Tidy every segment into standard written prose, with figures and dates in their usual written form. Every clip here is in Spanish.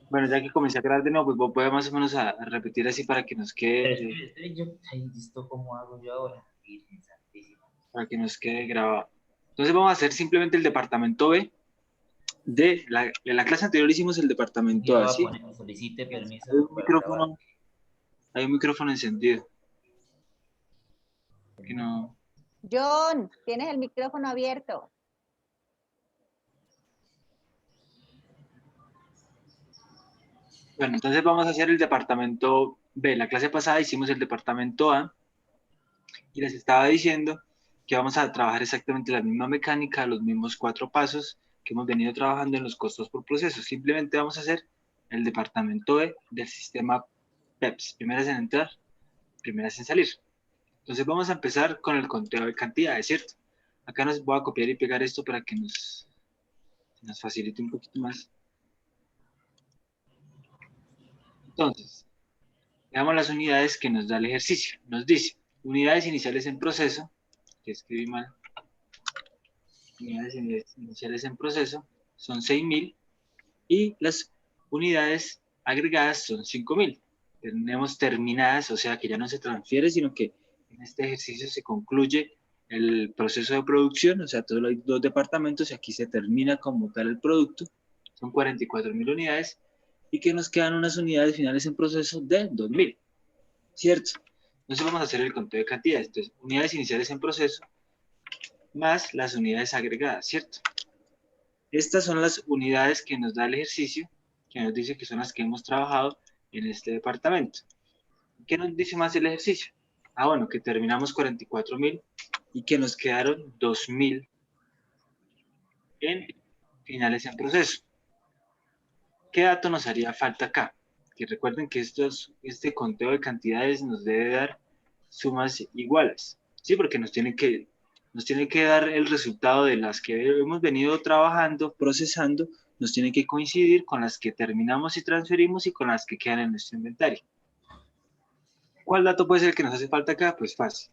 Bueno, ya que comencé a grabar de nuevo, pues voy a más o menos a repetir así para que nos Pero quede, espere, yo, ay, ¿esto cómo hago yo ahora? Virgen Santísima. para que nos quede grabado. Entonces vamos a hacer simplemente el departamento B de la clase anterior hicimos el Aquí departamento le A, voy a ¿sí? poner, solicite permiso Hay un para grabar. micrófono, hay un micrófono encendido, que no. John, tienes el micrófono abierto. Bueno, entonces vamos a hacer el departamento B. La clase pasada hicimos el departamento A y les estaba diciendo que vamos a trabajar exactamente la misma mecánica, los mismos 4 pasos que hemos venido trabajando en los costos por proceso. Simplemente vamos a hacer el departamento B del sistema PEPS. Primeras en entrar, primeras en salir. Entonces vamos a empezar con el conteo de cantidades, ¿cierto? Acá nos voy a copiar y pegar esto para que nos facilite un poquito más. Entonces, veamos las unidades que nos da el ejercicio. Nos dice, unidades iniciales en proceso, que escribí mal, unidades iniciales en proceso son 6.000 y las unidades agregadas son 5.000. Tenemos terminadas, o sea que ya no se transfiere, sino que en este ejercicio se concluye el proceso de producción, o sea, todos los 2 departamentos y aquí se termina como tal el producto, son 44.000 unidades y que nos quedan unas unidades finales en proceso de 2.000, ¿cierto? Entonces vamos a hacer el conteo de cantidades. Entonces, unidades iniciales en proceso más las unidades agregadas, ¿cierto? Estas son las unidades que nos da el ejercicio, que nos dice que son las que hemos trabajado en este departamento. ¿Qué nos dice más el ejercicio? Ah, bueno, que terminamos 44.000 y que nos quedaron 2.000 en finales en proceso. ¿Qué dato nos haría falta acá? Que recuerden que este conteo de cantidades nos debe dar sumas iguales, ¿sí? Porque nos tiene que dar el resultado de las que hemos venido trabajando, procesando, nos tiene que coincidir con las que terminamos y transferimos y con las que quedan en nuestro inventario. ¿Cuál dato puede ser el que nos hace falta acá? Pues fácil.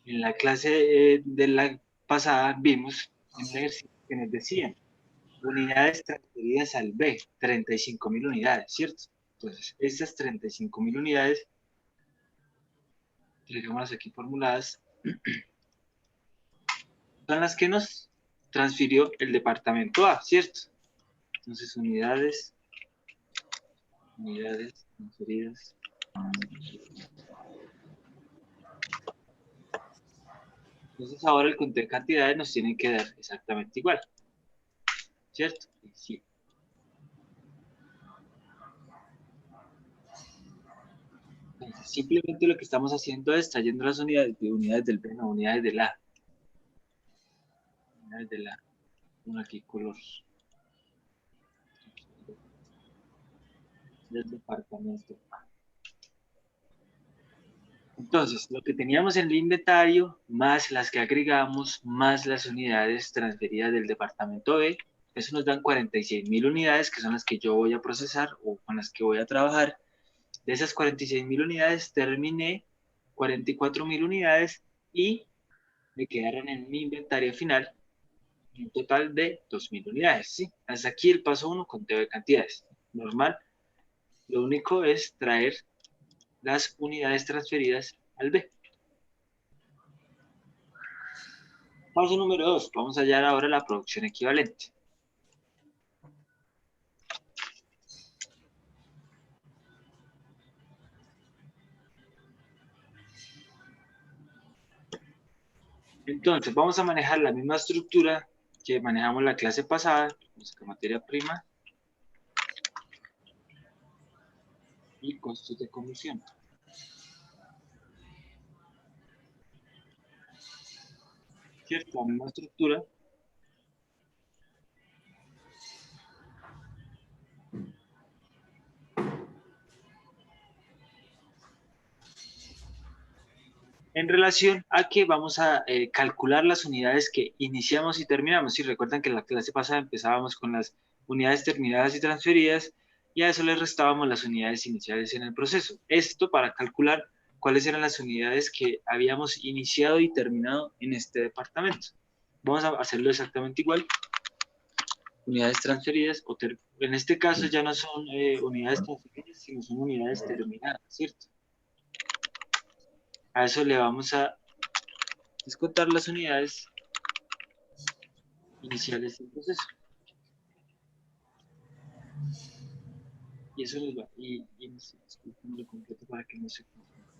En la clase de la pasada vimos en el ejercicio que nos decían unidades transferidas al B, 35.000 unidades, ¿cierto? Entonces, estas 35.000 unidades, dejémoslas aquí formuladas, son las que nos transfirió el departamento A, ¿cierto? Entonces, unidades transferidas. Entonces, ahora el conteo de cantidades nos tiene que dar exactamente igual, ¿cierto? Sí. Entonces, simplemente lo que estamos haciendo es trayendo las unidades del B a unidades del A. Unidades del A. Pongo aquí color del departamento A. Entonces, lo que teníamos en el inventario, más las que agregamos, más las unidades transferidas del departamento B, eso nos dan 46.000 unidades, que son las que yo voy a procesar o con las que voy a trabajar. De esas 46.000 unidades, terminé 44.000 unidades y me quedaron en mi inventario final un total de 2.000 unidades. ¿Sí? Hasta aquí el paso 1, conteo de cantidades. Normal. Lo único es traer las unidades transferidas al B. Paso número 2. Vamos a hallar ahora la producción equivalente. Entonces, vamos a manejar la misma estructura que manejamos la clase pasada, música, materia prima y costos de combustión. ¿Cierto? La misma estructura. En relación a que vamos a calcular las unidades que iniciamos y terminamos. Si recuerdan que en la clase pasada empezábamos con las unidades terminadas y transferidas y a eso le restábamos las unidades iniciales en el proceso. Esto para calcular cuáles eran las unidades que habíamos iniciado y terminado en este departamento. Vamos a hacerlo exactamente igual. unidades transferidas, en este caso ya no son unidades transferidas, sino son unidades terminadas, ¿cierto? A eso le vamos a descontar las unidades iniciales del proceso. Y eso nos va, disculpen lo completo para que no se confunda.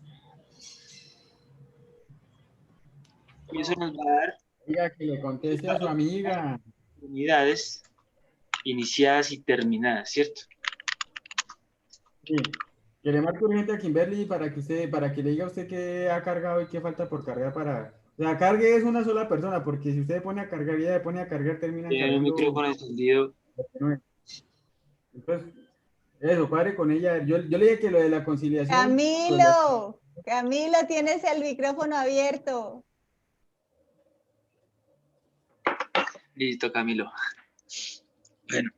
Y eso nos va a dar Diga que le conteste a su amiga. unidades iniciadas y terminadas, ¿cierto? Sí. Que le marque urgente a Kimberly para que le diga a usted qué ha cargado y qué falta por cargar para. O sea, cargue es una sola persona, porque si usted pone a cargar y ella le pone a cargar, termina Tiene el cargando. micrófono encendido. Entonces, eso, cuadre con ella. Yo le dije que lo de la conciliación. Camilo, tienes el micrófono abierto. Listo, Camilo. Bueno,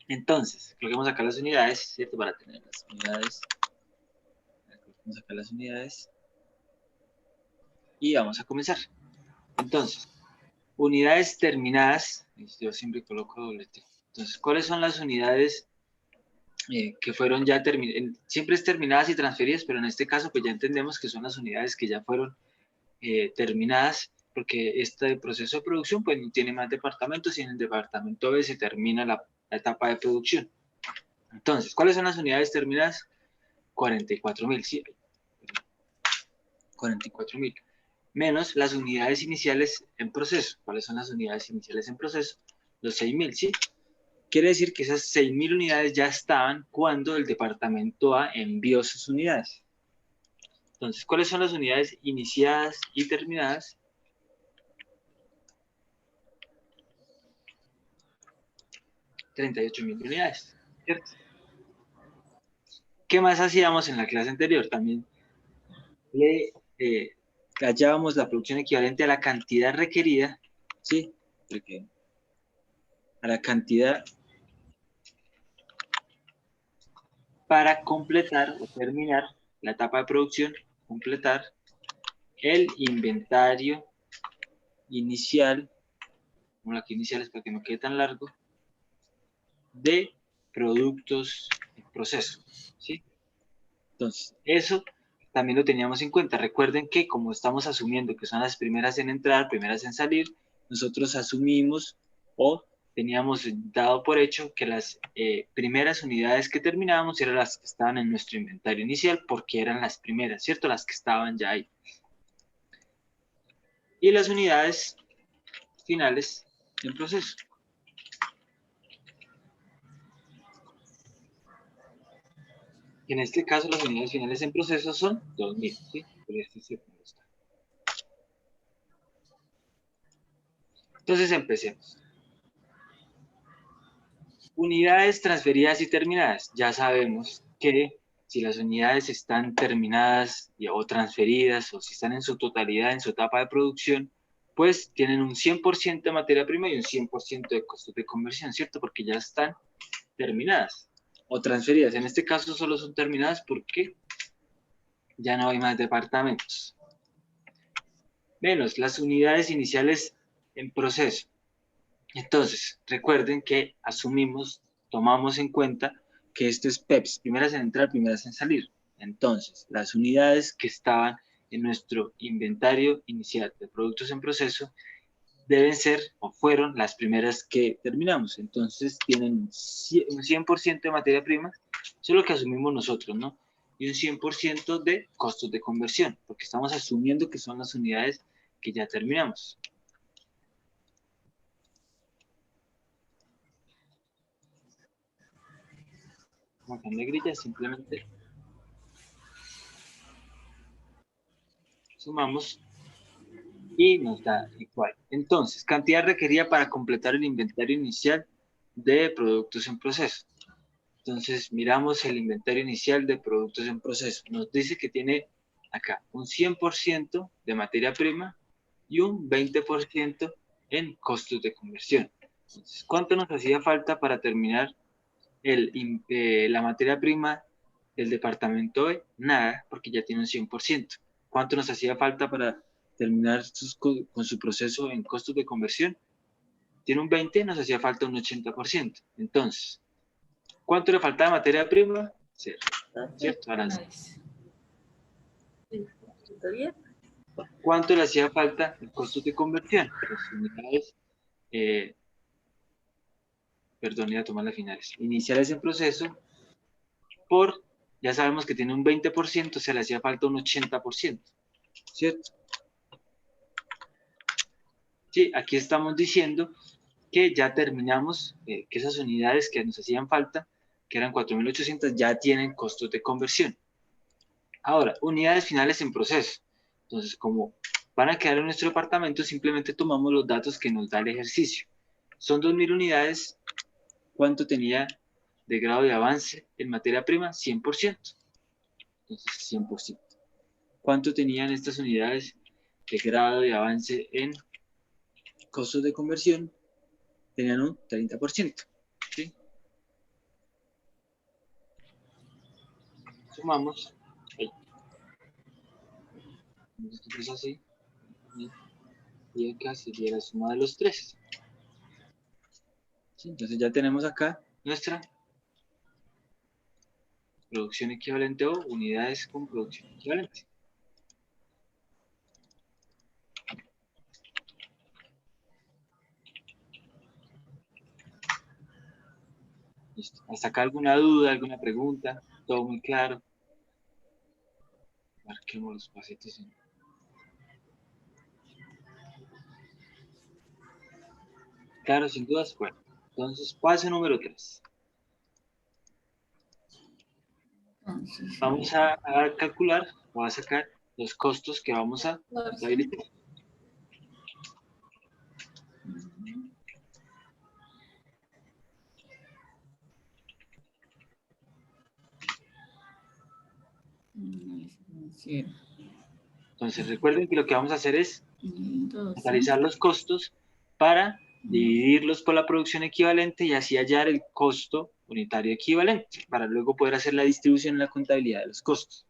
entonces, coloquemos acá las unidades, ¿cierto? Para tener las unidades. Coloquemos acá las unidades. Y vamos a comenzar. Entonces, unidades terminadas. Yo siempre coloco doble T. Entonces, ¿cuáles son las unidades que fueron ya terminadas? Siempre es terminadas y transferidas, pero en este caso pues ya entendemos que son las unidades que ya fueron terminadas, porque este proceso de producción pues no tiene más departamentos y en el departamento B se termina la etapa de producción. Entonces, ¿cuáles son las unidades terminadas? 44.000, ¿sí? 44.000. Menos las unidades iniciales en proceso. ¿Cuáles son las unidades iniciales en proceso? Los 6.000, ¿sí? Quiere decir que esas 6.000 unidades ya estaban cuando el departamento A envió sus unidades. Entonces, ¿cuáles son las unidades iniciadas y terminadas? 38.000 unidades, ¿cierto? ¿Qué más hacíamos en la clase anterior? También hallábamos la producción equivalente a la cantidad requerida, ¿sí? Porque a la cantidad para completar o terminar la etapa de producción, completar el inventario inicial, como aquí iniciales para que no quede tan largo, de productos en proceso, ¿sí? Entonces, eso también lo teníamos en cuenta. Recuerden que como estamos asumiendo que son las primeras en entrar, primeras en salir, nosotros asumimos o teníamos dado por hecho que las primeras unidades que terminábamos eran las que estaban en nuestro inventario inicial porque eran las primeras, ¿cierto? Las que estaban ya ahí. Y las unidades finales en proceso. En este caso, las unidades finales en proceso son 2.000, ¿sí? Por este segundo está. Entonces, empecemos. Unidades transferidas y terminadas. Ya sabemos que si las unidades están terminadas o transferidas o si están en su totalidad en su etapa de producción, pues tienen un 100% de materia prima y un 100% de costos de conversión, ¿cierto? Porque ya están terminadas o transferidas. En este caso solo son terminadas porque ya no hay más departamentos. Menos las unidades iniciales en proceso. Entonces, recuerden que asumimos, tomamos en cuenta que esto es PEPS, primeras en entrar, primeras en salir. Entonces, las unidades que estaban en nuestro inventario inicial de productos en proceso deben ser o fueron las primeras que terminamos. Entonces, tienen un 100% de materia prima, eso es lo que asumimos nosotros, ¿no? Y un 100% de costos de conversión, porque estamos asumiendo que son las unidades que ya terminamos. Como acá en negrilla, simplemente sumamos y nos da igual. Entonces, cantidad requerida para completar el inventario inicial de productos en proceso. Entonces, miramos el inventario inicial de productos en proceso. Nos dice que tiene acá un 100% de materia prima y un 20% en costos de conversión. Entonces, ¿cuánto nos hacía falta para terminar la materia prima del departamento E? Nada, porque ya tiene un 100%. ¿Cuánto nos hacía falta para terminar con su proceso en costos de conversión? tiene un 20, nos hacía falta un 80%. Entonces, ¿cuánto le falta de materia prima? 0. ¿Cierto? Ahora sí. ¿Está bien? ¿Cuánto le hacía falta el costo de conversión? Las unidades, perdón, iba a tomar las finales. Iniciales en proceso por, ya sabemos que tiene un 20%, se le hacía falta un 80%. ¿Cierto? Sí, aquí estamos diciendo que ya terminamos, que esas unidades que nos hacían falta, que eran 4.800, ya tienen costos de conversión. Ahora, unidades finales en proceso. Entonces, como van a quedar en nuestro departamento, simplemente tomamos los datos que nos da el ejercicio. Son 2.000 unidades. ¿Cuánto tenía de grado de avance en materia prima? 100%. Entonces, 100%. ¿Cuánto tenían estas unidades de grado de avance en costos de conversión? Tenían un 30%. ¿Sí? Sumamos. Ahí. Esto es así. Y acá sería la suma de los 3. ¿Sí? Entonces ya tenemos acá nuestra producción equivalente o unidades con producción equivalente. Listo. ¿Hasta acá alguna duda, alguna pregunta? Todo muy claro. Marquemos los pasitos. Claro, sin dudas. Bueno, entonces paso número 3. Vamos a calcular o a sacar los costos que vamos a contabilizar. Entonces recuerden que lo que vamos a hacer es analizar los costos para dividirlos por la producción equivalente y así hallar el costo unitario equivalente para luego poder hacer la distribución en la contabilidad de los costos.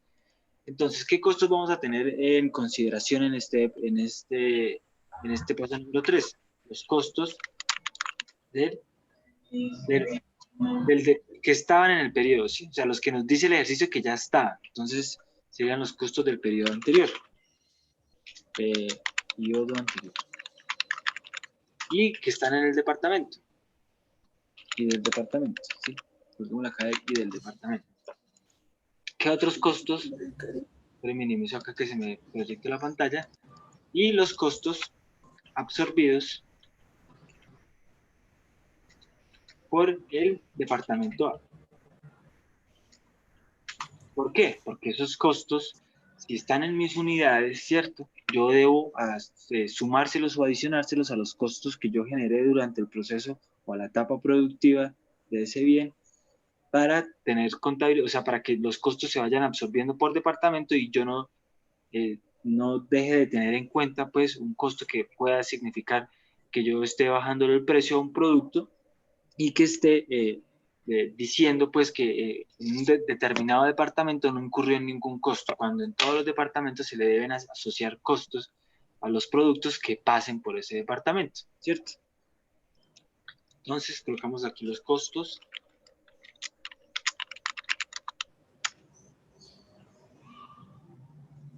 Entonces, ¿qué costos vamos a tener en consideración en este paso número 3? Los costos que estaban en el periodo, ¿sí? O sea, los que nos dice el ejercicio que ya estaban. Entonces, serían los costos del periodo anterior. Periodo anterior. Y que están en el departamento. Y del departamento, ¿sí? Perdón, acá y del departamento. ¿Qué otros costos? Minimizo acá que se me proyecte la pantalla. Y los costos absorbidos por el departamento A. ¿Por qué? Porque esos costos, si están en mis unidades, ¿cierto? Yo debo sumárselos o adicionárselos a los costos que yo generé durante el proceso o a la etapa productiva de ese bien para tener contabilidad, o sea, para que los costos se vayan absorbiendo por departamento y yo no deje de tener en cuenta, pues, un costo que pueda significar que yo esté bajando el precio a un producto y que esté diciendo pues que en un determinado departamento no incurrió en ningún costo, cuando en todos los departamentos se le deben asociar costos a los productos que pasen por ese departamento, ¿cierto? Entonces colocamos aquí los costos.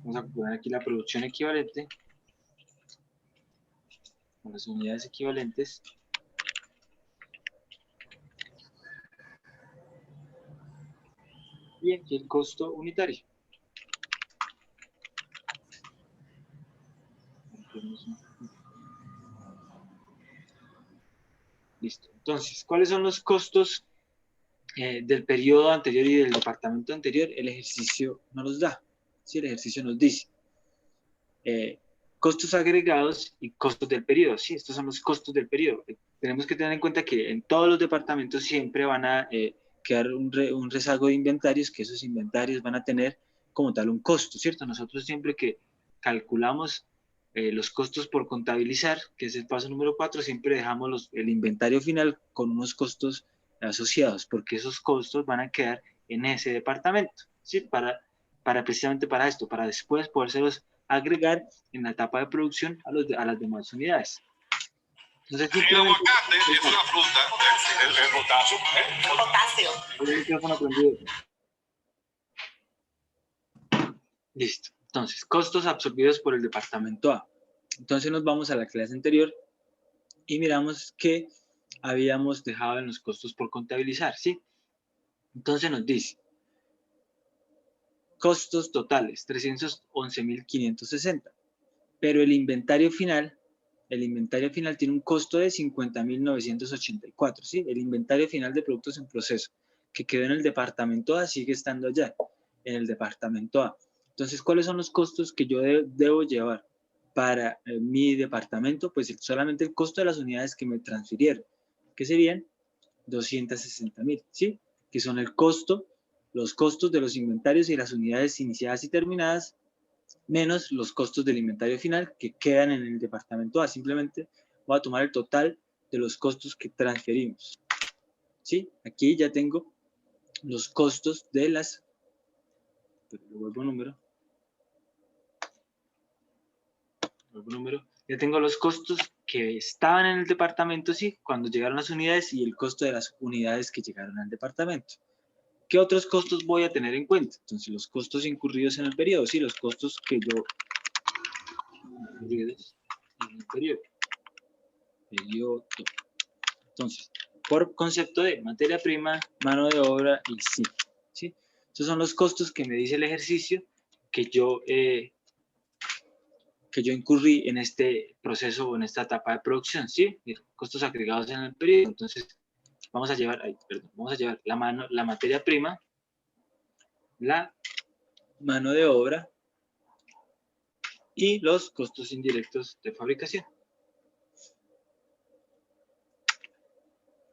Vamos a poner aquí la producción equivalente con las unidades equivalentes. Y aquí el costo unitario. Listo. Entonces, ¿cuáles son los costos del periodo anterior y del departamento anterior? El ejercicio no los da. ¿Sí? El ejercicio nos dice costos agregados y costos del periodo. ¿Sí? Estos son los costos del periodo. Tenemos que tener en cuenta que en todos los departamentos siempre van a quedar un rezago de inventarios, que esos inventarios van a tener como tal un costo, ¿cierto? Nosotros siempre que calculamos los costos por contabilizar, que es el paso número 4, siempre dejamos el inventario final con unos costos asociados, porque esos costos van a quedar en ese departamento, ¿sí? Precisamente para esto, para después podérselos agregar en la etapa de producción a las demás unidades. Entonces, El simplemente... aguacate es una fruta, el potasio. El potasio. el micrófono prendido. Listo. Entonces, costos absorbidos por el departamento A. Entonces nos vamos a la clase anterior y miramos que habíamos dejado en los costos por contabilizar, ¿sí? Entonces nos dice, costos totales, 311.560. Pero el inventario final tiene un costo de 50.984, ¿sí? El inventario final de productos en proceso que quedó en el departamento A sigue estando allá, en el departamento A. Entonces, ¿cuáles son los costos que yo debo llevar para mi departamento? Pues solamente el costo de las unidades que me transfirieron, que serían 260.000, ¿sí? Que son el costo, los costos de los inventarios y las unidades iniciadas y terminadas, menos los costos del inventario final que quedan en el departamento A. Simplemente voy a tomar el total de los costos que transferimos. ¿Sí? Aquí ya tengo los costos de las... Vuelvo número. Ya tengo los costos que estaban en el departamento, sí, cuando llegaron las unidades y el costo de las unidades que llegaron al departamento. ¿Qué otros costos voy a tener en cuenta? Entonces, los costos incurridos en el periodo, sí, los costos que yo... incurridos en el periodo. Entonces, por concepto de materia prima, mano de obra y ciclo, ¿sí? Esos son los costos que me dice el ejercicio que yo incurrí en este proceso o en esta etapa de producción, ¿sí? Costos agregados en el periodo. Entonces, vamos a llevar la materia prima, la mano de obra y los costos indirectos de fabricación.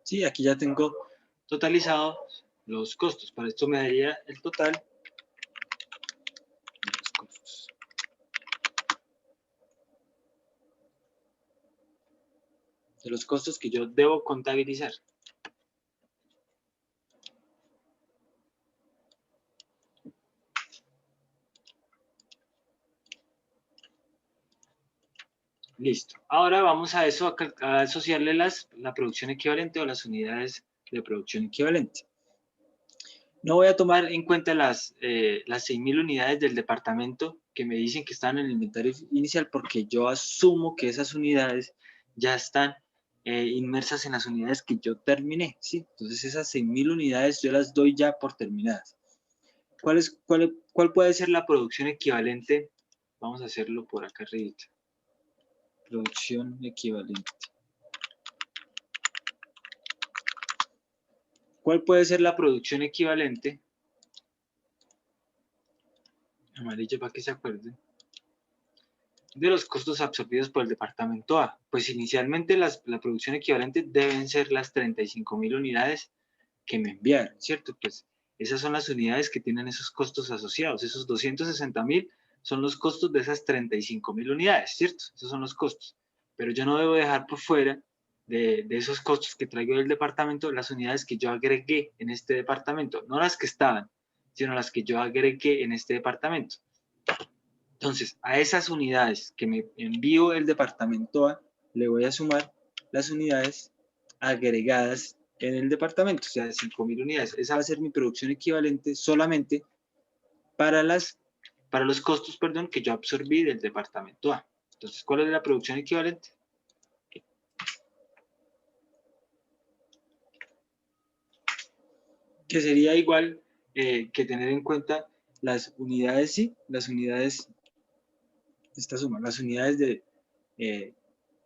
Sí, aquí ya tengo totalizados los costos. Para esto me daría el total de los costos. De los costos que yo debo contabilizar. Listo. Ahora vamos a eso, a asociarle la producción equivalente o las unidades de producción equivalente. No voy a tomar en cuenta las 6.000 unidades del departamento que me dicen que están en el inventario inicial porque yo asumo que esas unidades ya están inmersas en las unidades que yo terminé, ¿sí? Entonces esas 6.000 unidades yo las doy ya por terminadas. ¿Cuál puede ser la producción equivalente? Vamos a hacerlo por acá arriba. Producción equivalente. ¿Cuál puede ser la producción equivalente? Amarillo para que se acuerden. De los costos absorbidos por el departamento A. Pues inicialmente la producción equivalente deben ser las 35.000 unidades que me enviaron, ¿cierto? Pues esas son las unidades que tienen esos costos asociados. Esos 260.000 son los costos de esas 35.000 unidades, ¿cierto? Esos son los costos. Pero yo no debo dejar por fuera de esos costos que traigo del departamento las unidades que yo agregué en este departamento. No las que estaban, sino las que yo agregué en este departamento. Entonces, a esas unidades que me envío el departamento A, le voy a sumar las unidades agregadas en el departamento, o sea, 5.000 unidades. Esa va a ser mi producción equivalente solamente para los costos, perdón, que yo absorbí del departamento A. Entonces, ¿cuál es la producción equivalente? Que sería igual que tener en cuenta las unidades, sí, las unidades, esta suma, las unidades de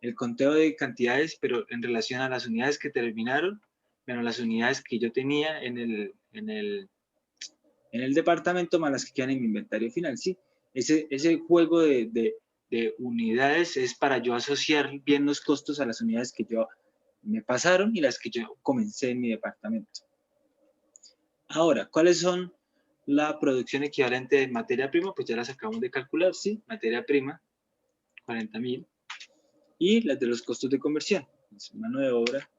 el conteo de cantidades, pero en relación a las unidades que terminaron, menos las unidades que yo tenía en el departamento, más las que quedan en mi inventario final, ¿sí? Ese juego de unidades es para yo asociar bien los costos a las unidades que yo me pasaron y las que yo comencé en mi departamento. Ahora, ¿cuáles son la producción equivalente de materia prima? Pues ya las acabamos de calcular, ¿sí? Materia prima, 40.000. Y las de los costos de conversión, mano de obra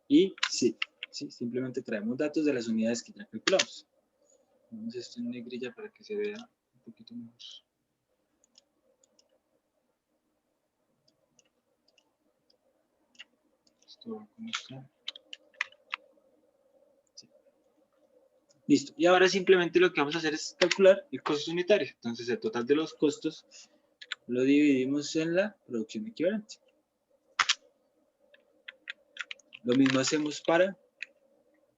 y sí, simplemente traemos datos de las unidades que ya calculamos. Vamos esto en negrilla para que se vea un poquito mejor. Esto, ¿cómo está? Sí. Listo. Y ahora simplemente lo que vamos a hacer es calcular el costo unitario. Entonces, el total de los costos lo dividimos en la producción equivalente. Lo mismo hacemos para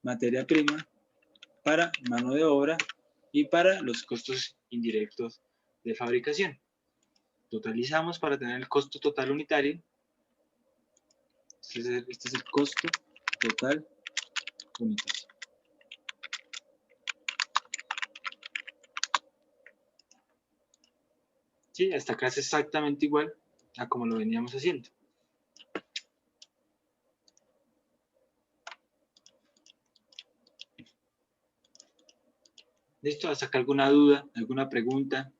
materia prima, para mano de obra y para los costos indirectos de fabricación. Totalizamos para tener el costo total unitario. Este es el costo total unitario. Sí, hasta acá es exactamente igual a como lo veníamos haciendo. ¿Listo? ¿Hasta acá alguna duda, alguna pregunta?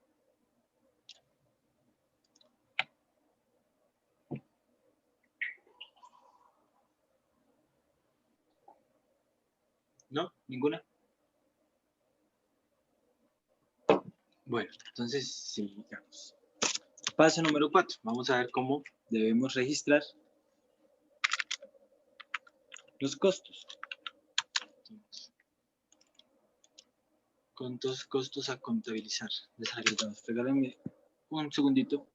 ¿No? ¿Ninguna? Bueno, entonces sigamos. Paso número 4. Vamos a ver cómo debemos registrar los costos. ¿Cuántos costos a contabilizar? Desagregados. Regálenme un segundito.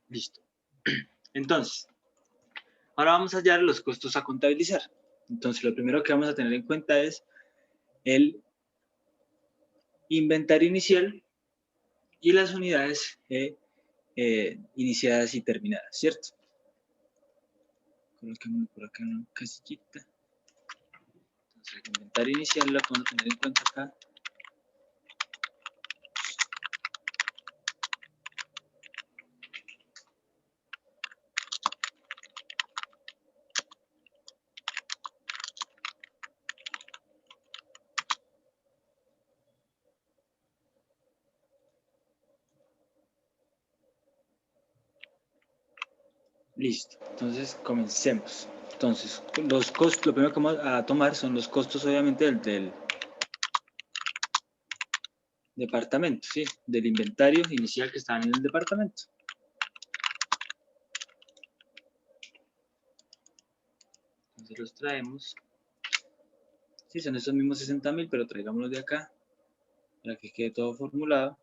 Listo. Entonces, ahora vamos a hallar los costos a contabilizar. Entonces, lo primero que vamos a tener en cuenta es el inventario inicial y las unidades iniciadas y terminadas, ¿cierto? Coloquémoslo por acá en una casillita. Entonces, el inventario inicial lo vamos a tener en cuenta acá. Listo. Entonces, comencemos. Entonces, los costos, lo primero que vamos a tomar son los costos, obviamente, del departamento, ¿sí? Del inventario inicial que estaba en el departamento. Entonces los traemos. Sí, son estos mismos 60.000, pero traigámoslos de acá para que quede todo formulado.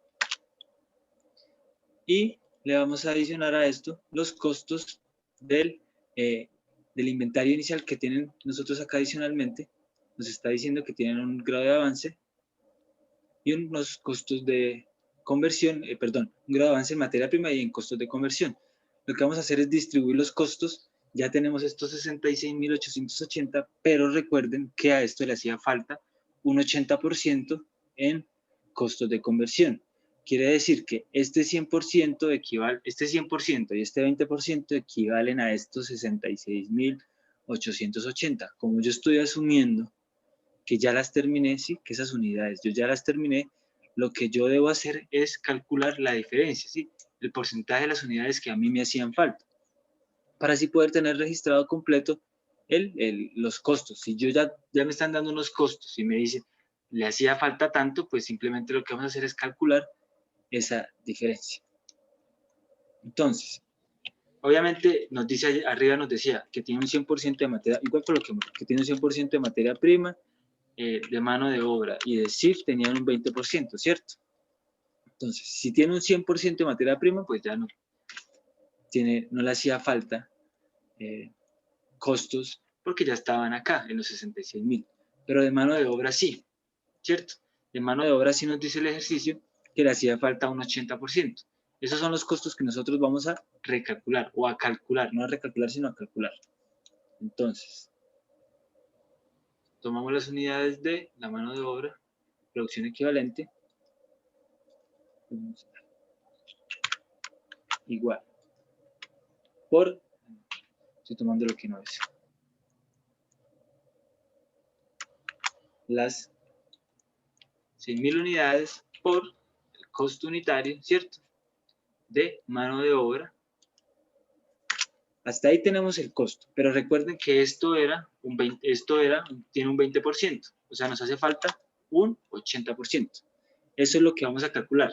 Y le vamos a adicionar a esto los costos del inventario inicial que tienen nosotros acá adicionalmente. Nos está diciendo que tienen un grado de avance y unos costos de conversión, perdón, un grado de avance en materia prima y en costos de conversión. Lo que vamos a hacer es distribuir los costos. Ya tenemos estos 66.880, pero recuerden que a esto le hacía falta un 80% en costos de conversión. Quiere decir que este 100% equivale, este 100% y este 20% equivalen a estos 66.880. Como yo estoy asumiendo que ya las terminé, sí, que esas unidades yo ya las terminé, lo que yo debo hacer es calcular la diferencia, sí, el porcentaje de las unidades que a mí me hacían falta, para así poder tener registrado completo los costos. Si yo ya me están dando unos costos y me dicen, le hacía falta tanto, pues simplemente lo que vamos a hacer es calcular esa diferencia. Entonces, obviamente nos dice arriba, nos decía que tiene un 100% de materia, igual coloquemos, que tiene un 100% de materia prima, de mano de obra y de SIF tenían un 20%, ¿cierto? Entonces, si tiene un 100% de materia prima, pues ya no le hacía falta costos porque ya estaban acá en los 66.000. Pero de mano de obra sí, ¿cierto? De mano de obra sí nos dice el ejercicio que le hacía falta un 80%. Esos son los costos que nosotros vamos a recalcular o a calcular, no a recalcular, sino a calcular. Entonces, tomamos las unidades de la mano de obra, producción equivalente, igual por, estoy tomando lo que no es, las 6.000 unidades por el costo unitario, ¿cierto? De mano de obra. Hasta ahí tenemos el costo, pero recuerden que esto tiene un 20%, o sea, nos hace falta un 80%. Eso es lo que vamos a calcular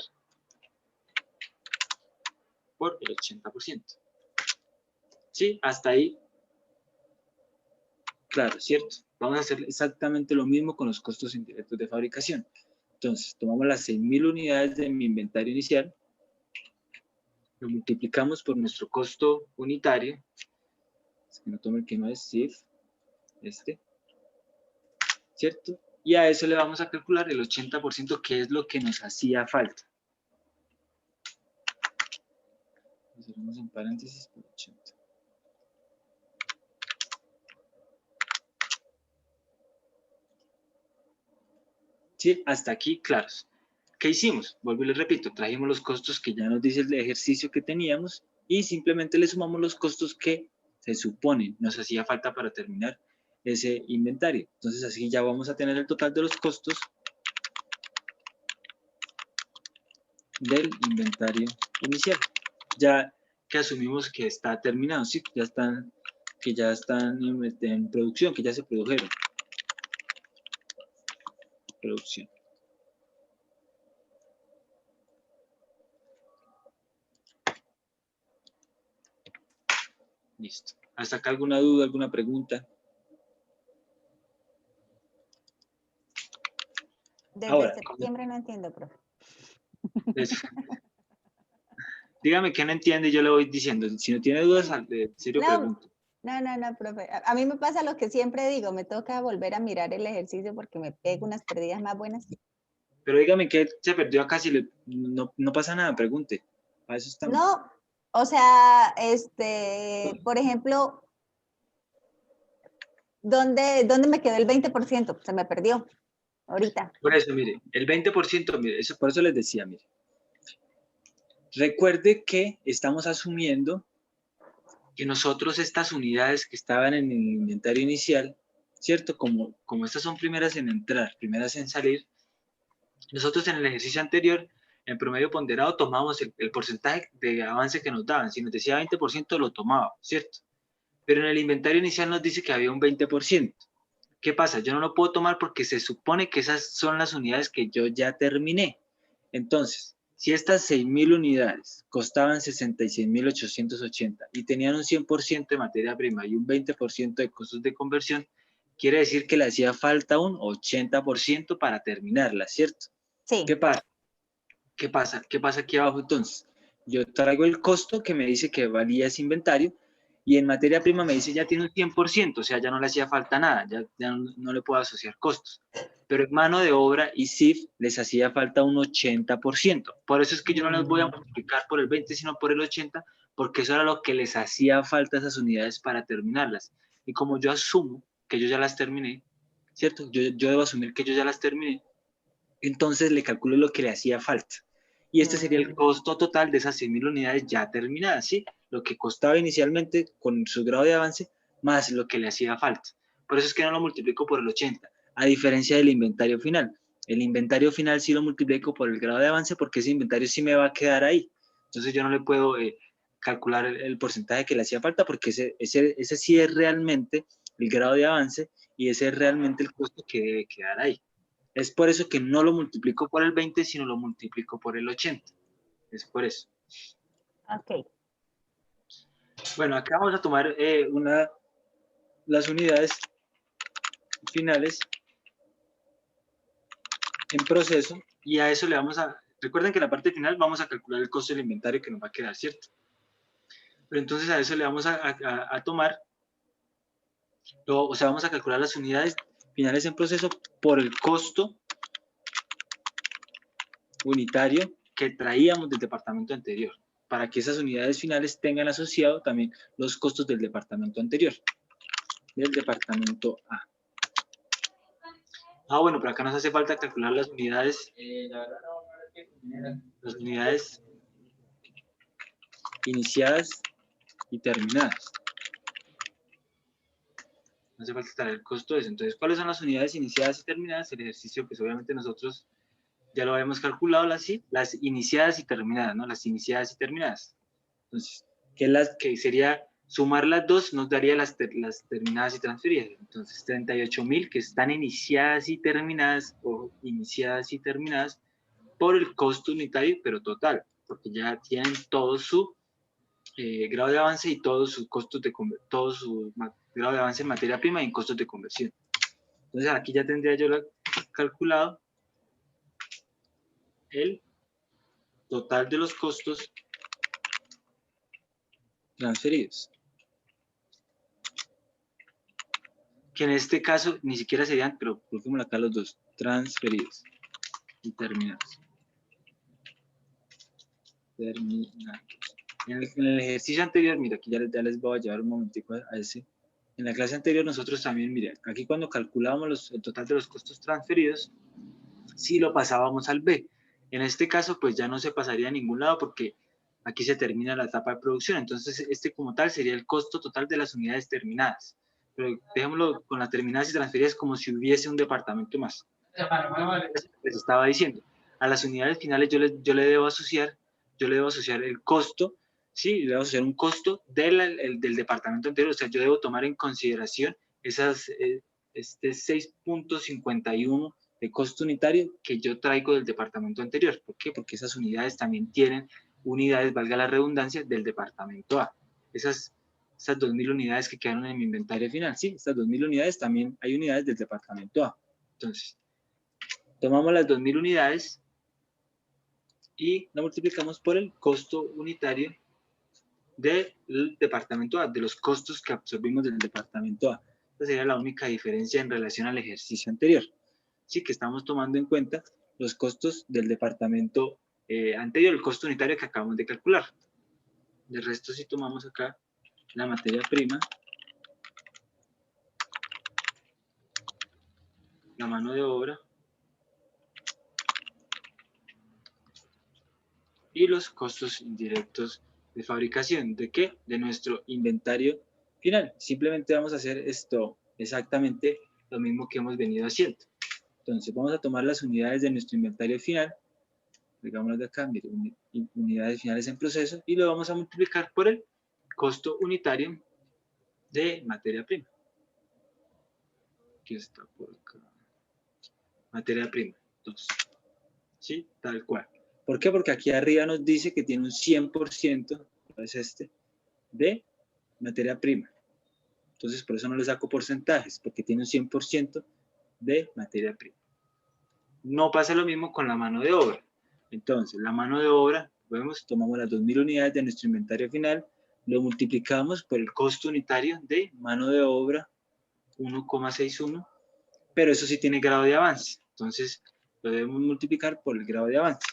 por el 80%. ¿Sí? Hasta ahí, claro, ¿cierto? Vamos a hacer exactamente lo mismo con los costos indirectos de fabricación. Entonces, tomamos las 6.000 unidades de mi inventario inicial, lo multiplicamos por nuestro costo unitario, es que no tomo el que no es SIF, ¿cierto? Y a eso le vamos a calcular el 80%, que es lo que nos hacía falta. Hacemos en paréntesis por 80. ¿Sí? Hasta aquí, claros. ¿Qué hicimos? Vuelvo y les repito, trajimos los costos que ya nos dice el ejercicio que teníamos y simplemente le sumamos los costos que se supone nos hacía falta para terminar ese inventario. Entonces así ya vamos a tener el total de los costos del inventario inicial. Ya que asumimos que está terminado, ¿sí? Que ya están en producción, que ya se produjeron. Producción. Listo. ¿Hasta acá alguna duda, alguna pregunta? Desde Ahora, septiembre no entiendo, profe. Dígame qué no entiende y yo le voy diciendo. Si no tiene dudas, en serio pregunto. No, profe. A mí me pasa lo que siempre digo, me toca volver a mirar el ejercicio porque me pego unas perdidas más buenas. Pero dígame qué se perdió acá, si no pasa nada, pregunte. A eso estamos. No, o sea, por ejemplo, ¿dónde me quedó el 20%? Se me perdió ahorita. Por eso, mire, el 20%, mire, por eso les decía, mire. Recuerde que estamos asumiendo que nosotros estas unidades que estaban en el inventario inicial, ¿cierto? Como estas son primeras en entrar, primeras en salir, nosotros en el ejercicio anterior, en promedio ponderado, tomábamos el porcentaje de avance que nos daban. Si nos decía 20%, lo tomábamos, ¿cierto? Pero en el inventario inicial nos dice que había un 20%. ¿Qué pasa? Yo no lo puedo tomar porque se supone que esas son las unidades que yo ya terminé. Entonces, si estas 6.000 unidades costaban 66.880 y tenían un 100% de materia prima y un 20% de costos de conversión, quiere decir que le hacía falta un 80% para terminarla, ¿cierto? Sí. ¿Qué pasa? ¿Qué pasa? ¿Qué pasa aquí abajo entonces? Yo traigo el costo que me dice que valía ese inventario y en materia prima me dice ya tiene un 100%, o sea, ya no le hacía falta nada, ya no le puedo asociar costos. Pero en mano de obra y SIF les hacía falta un 80%. Por eso es que yo no les voy a multiplicar por el 20, sino por el 80, porque eso era lo que les hacía falta a esas unidades para terminarlas. Y como yo asumo que yo ya las terminé, ¿cierto? Yo debo asumir que yo ya las terminé, entonces le calculo lo que le hacía falta. Y este sería el costo total de esas 6.000 unidades ya terminadas, ¿sí? Lo que costaba inicialmente con su grado de avance, más lo que le hacía falta. Por eso es que no lo multiplico por el 80, a diferencia del inventario final. El inventario final sí lo multiplico por el grado de avance porque ese inventario sí me va a quedar ahí. Entonces yo no le puedo calcular el porcentaje que le hacía falta porque ese sí es realmente el grado de avance y ese es realmente el costo que debe quedar ahí. Es por eso que no lo multiplico por el 20, sino lo multiplico por el 80. Es por eso. Ok. Bueno, acá vamos a tomar las unidades finales en proceso y a eso le vamos a... Recuerden que en la parte final vamos a calcular el costo del inventario que nos va a quedar, ¿cierto? Pero entonces a eso le vamos a tomar, o sea, vamos a calcular las unidades finales en proceso por el costo unitario que traíamos del departamento anterior, para que esas unidades finales tengan asociado también los costos del departamento anterior, del departamento A. Bueno, pero acá nos hace falta calcular las unidades iniciadas y terminadas. No hace falta traer el costo de eso. Entonces, ¿cuáles son las unidades iniciadas y terminadas? El ejercicio, pues obviamente nosotros ya lo habíamos calculado, las iniciadas y terminadas, ¿no? Las iniciadas y terminadas. Entonces, que sería sumar las dos, nos daría las terminadas y transferidas. Entonces, 38.000 que están iniciadas y terminadas, o iniciadas y terminadas, por el costo unitario, pero total, porque ya tienen todo su grado de avance y todo su grado de avance en materia prima y en costos de conversión. Entonces, aquí ya tendría yo calculado el total de los costos transferidos, que en este caso ni siquiera serían, pero coloquémoslo acá los dos, transferidos y terminados. En el ejercicio anterior, mira, aquí ya les voy a llevar un momentico a ese. En la clase anterior nosotros también, mira, aquí cuando calculábamos el total de los costos transferidos, sí lo pasábamos al B. En este caso, pues ya no se pasaría a ningún lado porque aquí se termina la etapa de producción. Entonces, este como tal sería el costo total de las unidades terminadas. Pero dejémoslo con las terminadas y transferidas como si hubiese un departamento más. Les estaba diciendo, a las unidades finales yo le debo asociar el costo, ¿sí? Le debo asociar un costo del departamento anterior. O sea, yo debo tomar en consideración este 6.51 de costo unitario que yo traigo del departamento anterior. ¿Por qué? Porque esas unidades también tienen unidades, valga la redundancia, del departamento A. Esas 2.000 unidades que quedaron en mi inventario final, sí, estas 2.000 unidades también hay unidades del departamento A. Entonces, tomamos las 2.000 unidades y la multiplicamos por el costo unitario del departamento A, de los costos que absorbimos del departamento A. Esa sería la única diferencia en relación al ejercicio anterior. Sí, que estamos tomando en cuenta los costos del departamento anterior, el costo unitario que acabamos de calcular. De resto, si tomamos acá la materia prima, la mano de obra y los costos indirectos de fabricación. ¿De qué? De nuestro inventario final. Simplemente vamos a hacer esto exactamente lo mismo que hemos venido haciendo. Entonces vamos a tomar las unidades de nuestro inventario final, digámoslo de acá, mire, unidades finales en proceso, y lo vamos a multiplicar por el costo unitario de materia prima. Aquí está por acá. Materia prima, 2. ¿Sí? Tal cual. ¿Por qué? Porque aquí arriba nos dice que tiene un 100%, es este, de materia prima. Entonces, por eso no le saco porcentajes, porque tiene un 100% de materia prima. No pasa lo mismo con la mano de obra. Entonces, la mano de obra, tomamos las 2.000 unidades de nuestro inventario final, lo multiplicamos por el costo unitario de mano de obra 1,61, pero eso sí tiene grado de avance. Entonces, lo debemos multiplicar por el grado de avance.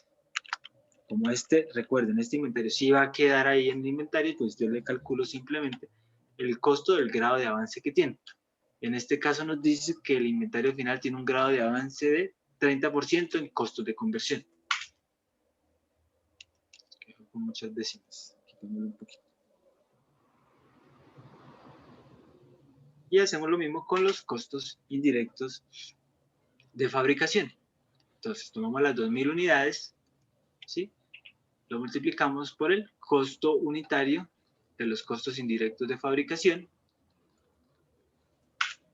Como recuerden, este inventario sí va a quedar ahí en el inventario, pues yo le calculo simplemente el costo del grado de avance que tiene. En este caso nos dice que el inventario final tiene un grado de avance de 30% en costos de conversión. Con muchas décimas. Quitémoslo un poquito. Y hacemos lo mismo con los costos indirectos de fabricación. Entonces tomamos las 2.000 unidades, ¿sí? Lo multiplicamos por el costo unitario de los costos indirectos de fabricación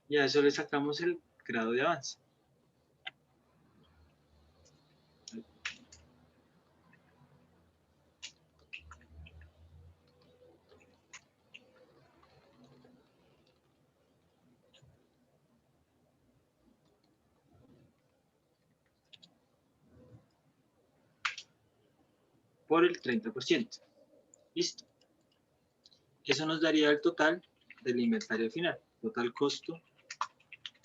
y a eso le sacamos el grado de avance. Por el 30%. Listo. Eso nos daría el total del inventario final. Total costo,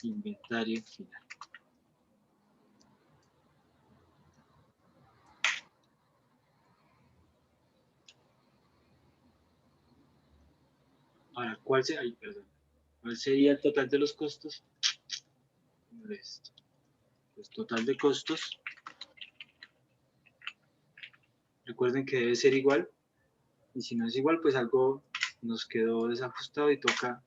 inventario final. Ahora, ¿cuál sería el total de los costos? Pues total de costos. Recuerden que debe ser igual. Y si no es igual, pues algo nos quedó desajustado y toca